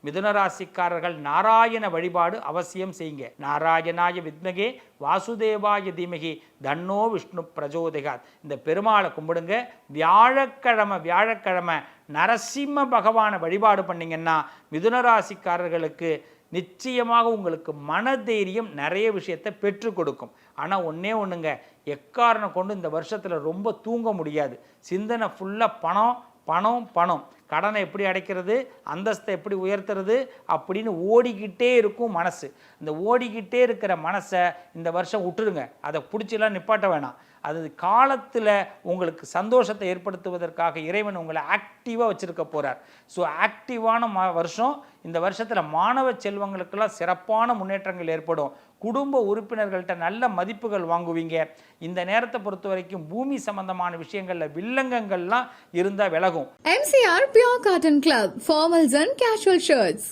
மிதுனராசிக்காரர்கள் நாராயண வழிபாடு அவசியம் செய்யுங்க. நாராயணாய வித்மகே வாசுதேவாய தீமகி தன்னோ விஷ்ணு பிரஜோதகாத். இந்த பெருமாளை கும்பிடுங்க. வியாழக்கிழமை நரசிம்ம பகவானை வழிபாடு பண்ணிங்கன்னா மிதுனராசிக்காரர்களுக்கு நிச்சயமாக உங்களுக்கு மனதைரியம் நிறைய விஷயத்தை பெற்றுக் கொடுக்கும். ஆனால் ஒன்றே ஒன்றுங்க, எக்காரணம் கொண்டு இந்த வருஷத்தில் ரொம்ப தூங்க முடியாது. சிந்தனை ஃபுல்லாக பணம் பணம் பணம். கடனை எப்படி அடைக்கிறது, அந்தஸ்தை எப்படி உயர்த்துறது அப்படின்னு ஓடிக்கிட்டே இருக்கும் மனசு. இந்த ஓடிக்கிட்டே இருக்கிற மனசை இந்த வருஷம் விட்டுருங்க. அதை பிடிச்சலாம் நிப்பாட்ட வேணாம். அது காலத்தில் உங்களுக்கு சந்தோஷத்தை ஏற்படுத்துவதற்காக இறைவன் உங்களை ஆக்டிவாக வச்சுருக்க போகிறார். ஸோ ஆக்டிவான வருஷம். இந்த வருஷத்தில் மாணவ செல்வங்களுக்கெல்லாம் சிறப்பான முன்னேற்றங்கள் ஏற்படும். குடும்ப உறுப்பினர்கள்ட்ட நல்ல மதிப்புகள் வாங்குவீங்க. இந்த நேரத்தை பொறுத்த வரைக்கும் பூமி சம்பந்தமான விஷயங்களில் வில்லங்கங்கள்லாம் இருந்தால் விலகும். MCR Pure Cotton Club, formals and casual shirts.